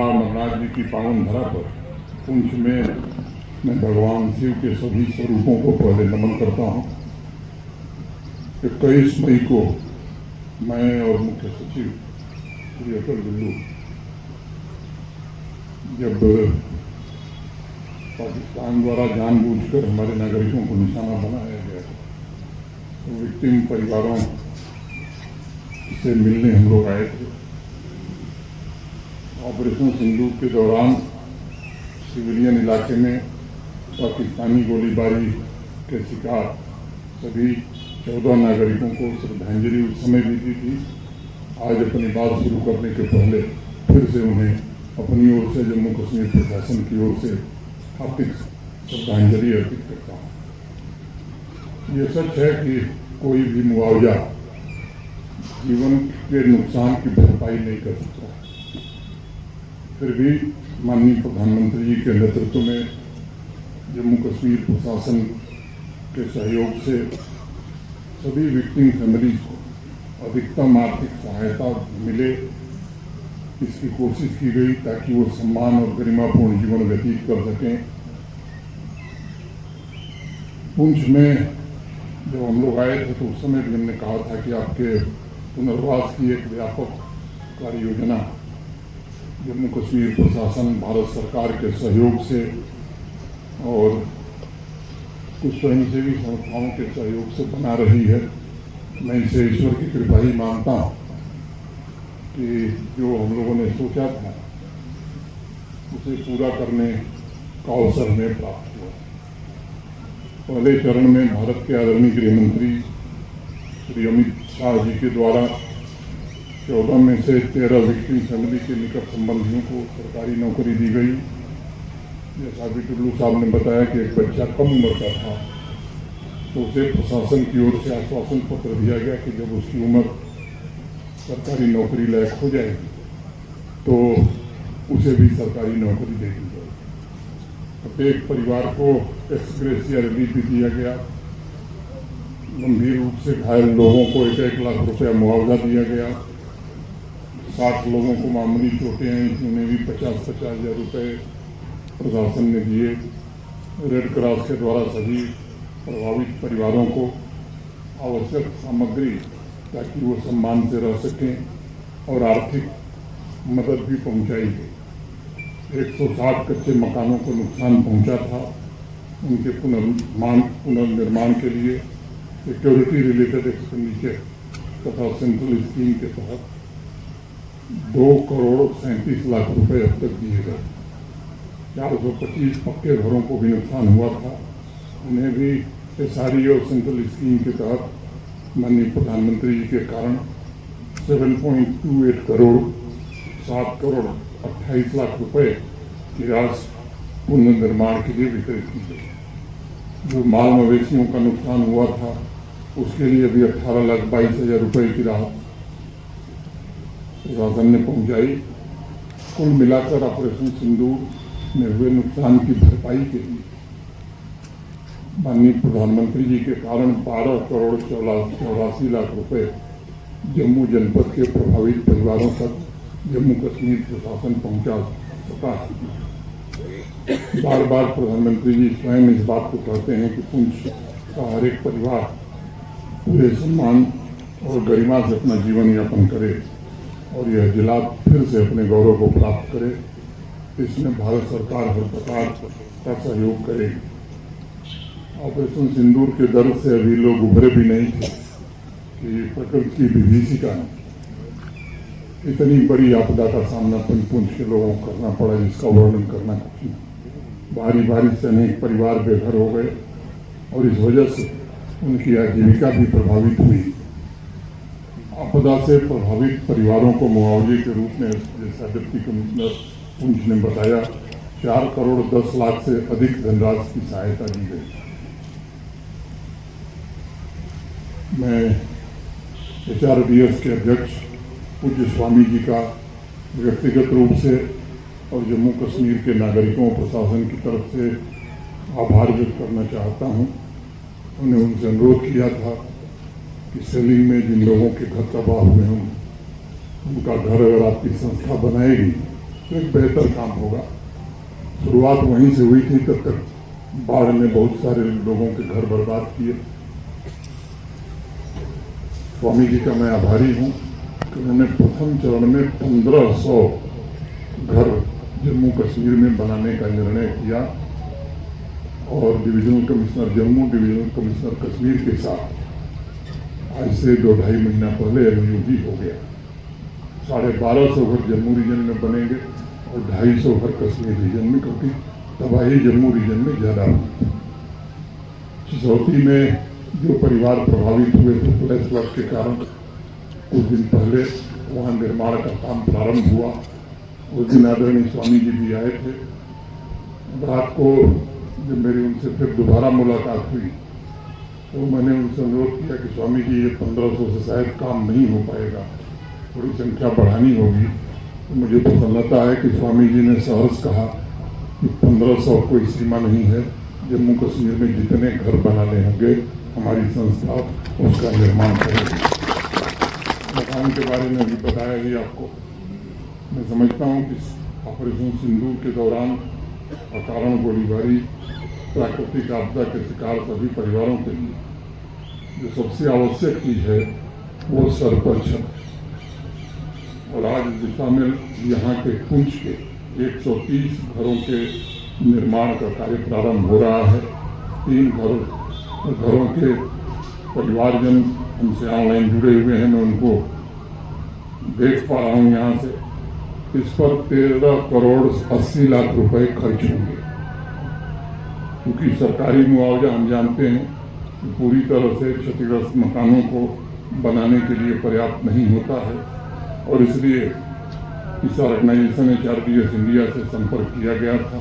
अमरनाथ जी की पावन धरा पर पुंछ में मैं भगवान शिव के सभी स्वरूपों को पहले नमन करता हूँ। 21 मई को मैं और मुख्य सचिव श्री अटल बिल्लू जब पाकिस्तान द्वारा जानबूझकर हमारे नागरिकों को निशाना बनाया गया तो विक्टिम परिवारों से मिलने हम लोग आए थे। ऑपरेशन सिंदूर के दौरान सिविलियन इलाके में पाकिस्तानी गोलीबारी के शिकार सभी 14 नागरिकों को श्रद्धांजलि उस समय भी दी थी। आज अपनी बात शुरू करने के पहले फिर से उन्हें अपनी ओर से जम्मू कश्मीर प्रशासन की ओर से हार्दिक श्रद्धांजलि अर्पित करता हूँ। ये सच है कि कोई भी मुआवजा जीवन के नुकसान की भरपाई नहीं कर सकता। फिर भी माननीय प्रधानमंत्री जी के नेतृत्व में जम्मू कश्मीर प्रशासन के सहयोग से सभी विक्टिम फैमिलीज को अधिकतम आर्थिक सहायता मिले, इसकी कोशिश की गई ताकि वो सम्मान और गरिमापूर्ण जीवन व्यतीत कर सकें। पुंछ में जब हम लोग आए थे तो उस समय भी हमने कहा था कि आपके पुनर्वास की एक व्यापक कार्य योजना जम्मू कश्मीर प्रशासन भारत सरकार के सहयोग से और कुछ स्वयंसेवी संस्थाओं के सहयोग से बना रही है। मैं इसे ईश्वर की कृपा ही मानता हूँ कि जो हम लोगों ने सोचा था उसे पूरा करने का अवसर हमें प्राप्त हुआ। पहले चरण में भारत के आदरणीय गृह मंत्री श्री अमित शाह जी के द्वारा 14 में से 13 विक्टिम फैमिली के निकट संबंधियों को सरकारी नौकरी दी गई। जैसा भी टुल्लू साहब ने बताया कि एक बच्चा कम उम्र का था तो उसे प्रशासन की ओर से आश्वासन पत्र दिया गया कि जब उसकी उम्र सरकारी नौकरी लायक हो जाएगी तो उसे भी सरकारी नौकरी दे दी जाएगी। प्रत्येक परिवार को एक्स ग्रेशिया रिलीफ भी दिया गया। गंभीर रूप से घायल लोगों को 1-1 लाख रुपया मुआवजा दिया गया। 60 लोगों को मामूली चोटें आई थी, उन्हें भी 50-50 हज़ार रुपये प्रशासन ने दिए। रेड क्रॉस के द्वारा सभी प्रभावित परिवारों को आवश्यक सामग्री ताकि वो सम्मान से रह सकें और आर्थिक मदद भी पहुंचाई गई। 160 कच्चे मकानों को नुकसान पहुंचा था, उनके पुनर्निर्माण के लिए सिक्योरिटी रिलेटेड एक्सपेंडिचर तथा सेंट्रल स्कीम के तहत 2,37,00,000 रुपये अब तक दिए गए। 425 पक्के घरों को भी नुकसान हुआ था, उन्हें भी SRE और सेंट्रल स्कीम के तहत माननीय प्रधानमंत्री जी के कारण 7.28 करोड़ 7,28 लाख रुपये की राशि पुनर्निर्माण के लिए वितरित की गई। जो माल मवेशियों का नुकसान हुआ था उसके लिए भी 18,22,000 रुपये की राहत प्रशासन ने पहुंचाई। कुल मिलाकर ऑपरेशन सिंदूर में हुए नुकसान की भरपाई के लिए माननीय प्रधानमंत्री जी के कारण 12 करोड़ 84 लाख रुपए जम्मू जनपद के प्रभावित परिवारों तक जम्मू कश्मीर प्रशासन पहुंचा सका। बार बार प्रधानमंत्री जी स्वयं इस बात को कहते हैं कि पुंछ का हर एक परिवार पूरे सम्मान और गरिमा से अपना जीवन यापन करे और यह जिला फिर से अपने गौरव को प्राप्त करे। इसमें भारत सरकार हर प्रकार का सहयोग करेगी। ऑपरेशन सिंदूर के दर्द से अभी लोग उभरे भी नहीं थे कि प्रकृति की विभीषिका ने इतनी बड़ी आपदा का सामना पुंछ के लोगों को करना पड़ा जिसका वर्णन करना कठिन। भारी बारिश से अनेक परिवार बेघर हो गए और इस वजह से उनकी आजीविका भी प्रभावित हुई। आपदा से प्रभावित परिवारों को मुआवजे के रूप में जैसा डिप्टी कमिश्नर पुंछ ने बताया 4 करोड़ 10 लाख से अधिक धनराशि की सहायता दी गई। मैं HRDS के अध्यक्ष पूज्य स्वामी जी का व्यक्तिगत रूप से और जम्मू कश्मीर के नागरिकों प्रशासन की तरफ से आभार व्यक्त करना चाहता हूँ। उन्हें उनसे अनुरोध किया था कि सेलिंग में जिन लोगों के घर तबाह हुए हों उनका घर अगर आपकी संस्था बनाएगी तो एक बेहतर काम होगा। शुरुआत वहीं से हुई थी, तब तक बाढ़ ने बहुत सारे लोगों के घर बर्बाद किए। स्वामी जी का मैं आभारी हूँ कि उन्होंने प्रथम चरण में 1500 घर जम्मू कश्मीर में बनाने का निर्णय किया और divisional commissioner Jammu, divisional commissioner Kashmir के साथ आज से 2-2.5 महीना पहले MOU भी हो गया। 1250 घर जम्मू रीजन में बनेंगे और 250 घर कश्मीर रीजन में, क्योंकि तबाही जम्मू रीजन में ज़्यादा हुई। सिसौती में जो परिवार प्रभावित हुए थे फ्लैश फ्लड के कारण, कुछ दिन पहले वहाँ निर्माण का काम प्रारंभ हुआ। उस दिन आदरणीय स्वामी जी भी आए थे। रात को जब मेरी उनसे फिर दोबारा मुलाकात हुई तो मैंने उनसे अनुरोध किया कि स्वामी जी ये 1500 से शायद काम नहीं हो पाएगा, थोड़ी संख्या बढ़ानी होगी। तो मुझे प्रसन्नता है कि स्वामी जी ने सहर्ष कहा कि 1500 कोई सीमा नहीं है, जम्मू कश्मीर में जितने घर बनाने होंगे हमारी संस्था उसका निर्माण करेगी। मकान के बारे में भी बताया ही आपको। मैं समझता हूँ कि ऑपरेशन सिंदूर के दौरान अकारण गोलीबारी, प्राकृतिक आपदा के शिकार सभी परिवारों के लिए जो सबसे आवश्यक चीज़ है वो सर पर छत। और आज इस दिशा में यहाँ के पुंछ के 130 घरों के निर्माण का कार्य प्रारंभ हो रहा है। 3 घरों के परिवारजन हमसे ऑनलाइन जुड़े हुए हैं, मैं उनको देख पा रहा हूँ यहाँ से। इस पर 13 करोड़ 80 लाख रुपए खर्च होंगे, क्योंकि सरकारी मुआवजा हम जानते हैं कि पूरी तरह से क्षतिग्रस्त मकानों को बनाने के लिए पर्याप्त नहीं होता है। और इसलिए इस ऑर्गेनाइजेशन HRDS इंडिया से संपर्क किया गया था